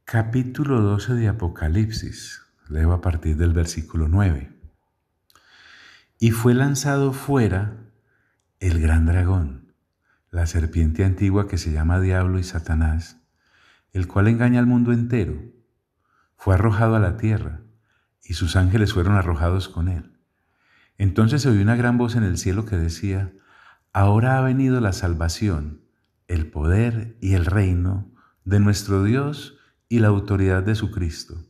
Capítulo 12 de Apocalipsis. Leo a partir del versículo 9. Y fue lanzado fuera el gran dragón, la serpiente antigua que se llama Diablo y Satanás, el cual engaña al mundo entero. Fue arrojado a la tierra, y sus ángeles fueron arrojados con él. Entonces se oyó una gran voz en el cielo que decía: Ahora ha venido la salvación, el poder y el reino de nuestro Dios y la autoridad de su Cristo,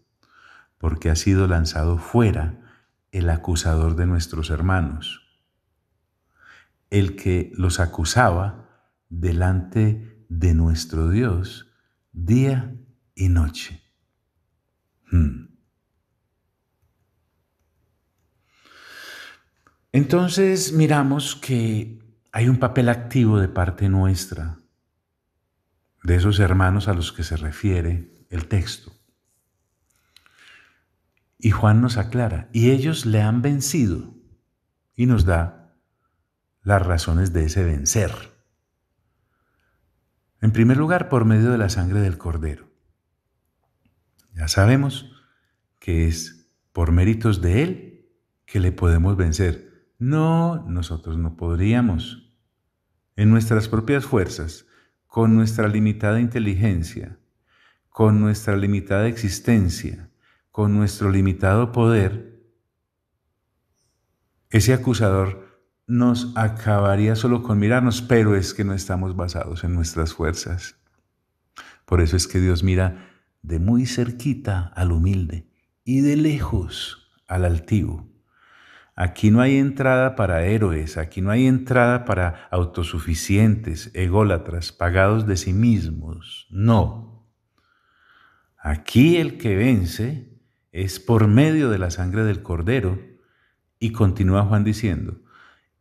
porque ha sido lanzado fuera el acusador de nuestros hermanos, el que los acusaba delante de nuestro Dios día y noche. Entonces miramos que hay un papel activo de parte nuestra, de esos hermanos a los que se refiere el texto. Y Juan nos aclara, y ellos le han vencido, y nos da las razones de ese vencer. En primer lugar, por medio de la sangre del Cordero. Ya sabemos que es por méritos de Él que le podemos vencer. No, nosotros no podríamos. En nuestras propias fuerzas, con nuestra limitada inteligencia, con nuestra limitada existencia, con nuestro limitado poder, ese acusador nos acabaría solo con mirarnos, pero es que no estamos basados en nuestras fuerzas. Por eso es que Dios mira de muy cerquita al humilde y de lejos al altivo. Aquí no hay entrada para héroes, aquí no hay entrada para autosuficientes, ególatras, pagados de sí mismos. No. Aquí el que vence es por medio de la sangre del Cordero, y continúa Juan diciendo,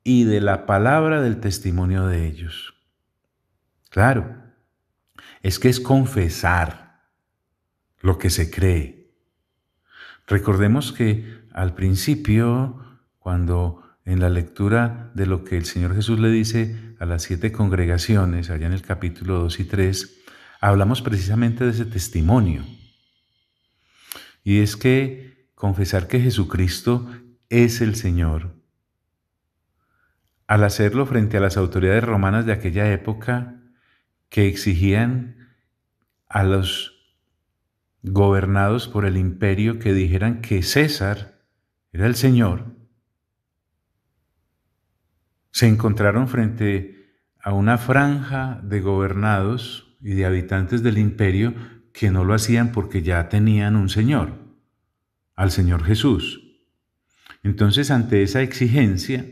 y de la palabra del testimonio de ellos. Claro, es que es confesar lo que se cree. Recordemos que al principio, cuando en la lectura de lo que el Señor Jesús le dice a las 7 congregaciones, allá en el capítulo 2 y 3, hablamos precisamente de ese testimonio. Y es que confesar que Jesucristo es el Señor, al hacerlo frente a las autoridades romanas de aquella época que exigían a los gobernados por el imperio que dijeran que César era el Señor, se encontraron frente a una franja de gobernados y de habitantes del imperio que no lo hacían porque ya tenían un Señor, al Señor Jesús. Entonces, ante esa exigencia,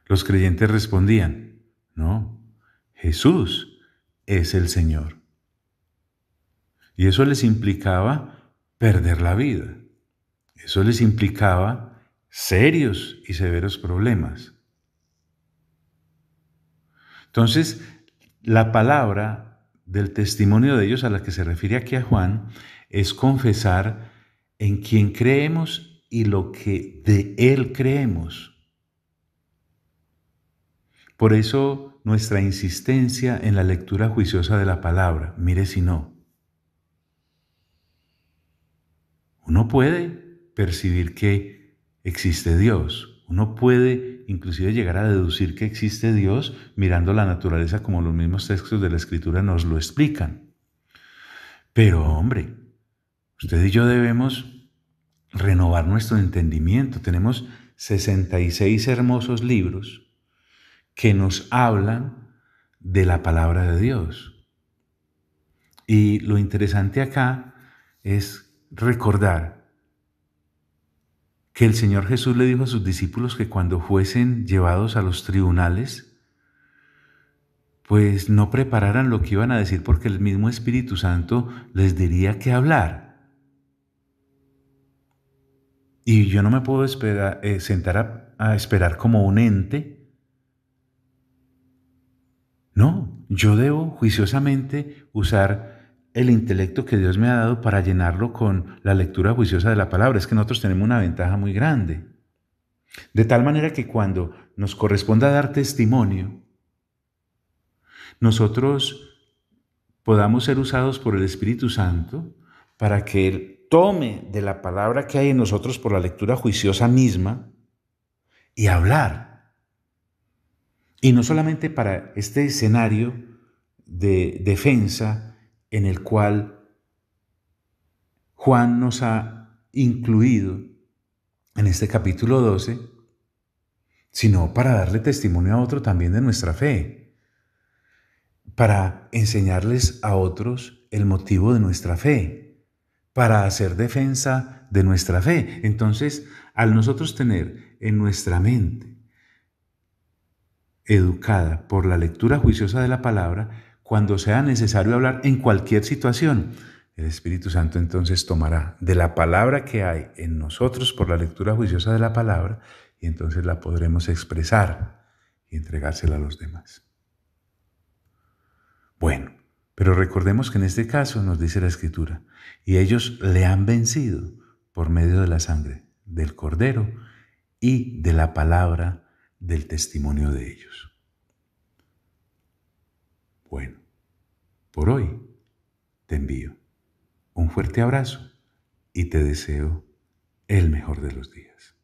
los creyentes respondían: no, Jesús es el Señor. Y eso les implicaba perder la vida. Eso les implicaba serios y severos problemas. Entonces, la palabra del testimonio de ellos a la que se refiere aquí a Juan es confesar en quién creemos y lo que de Él creemos. Por eso nuestra insistencia en la lectura juiciosa de la palabra, mire si no. Uno puede percibir que existe Dios. Uno puede inclusive llegar a deducir que existe Dios mirando la naturaleza como los mismos textos de la Escritura nos lo explican. Pero hombre, usted y yo debemos renovar nuestro entendimiento. Tenemos 66 hermosos libros que nos hablan de la palabra de Dios. Y lo interesante acá es recordar que el Señor Jesús le dijo a sus discípulos que cuando fuesen llevados a los tribunales, pues no prepararan lo que iban a decir porque el mismo Espíritu Santo les diría qué hablar. Y yo no me puedo sentar a esperar como un ente. No, yo debo juiciosamente usar el intelecto que Dios me ha dado para llenarlo con la lectura juiciosa de la palabra. Es que nosotros tenemos una ventaja muy grande. De tal manera que cuando nos corresponda dar testimonio, nosotros podamos ser usados por el Espíritu Santo para que Él tome de la palabra que hay en nosotros por la lectura juiciosa misma y hablar. Y no solamente para este escenario de defensa en el cual Juan nos ha incluido en este capítulo 12, sino para darle testimonio a otro también de nuestra fe, para enseñarles a otros el motivo de nuestra fe, para hacer defensa de nuestra fe. Entonces, al nosotros tener en nuestra mente educada por la lectura juiciosa de la palabra, cuando sea necesario hablar en cualquier situación, el Espíritu Santo entonces tomará de la palabra que hay en nosotros por la lectura juiciosa de la palabra y entonces la podremos expresar y entregársela a los demás. Bueno, pero recordemos que en este caso nos dice la Escritura, y ellos le han vencido por medio de la sangre del Cordero y de la palabra del testimonio de ellos. Bueno, por hoy te envío un fuerte abrazo y te deseo el mejor de los días.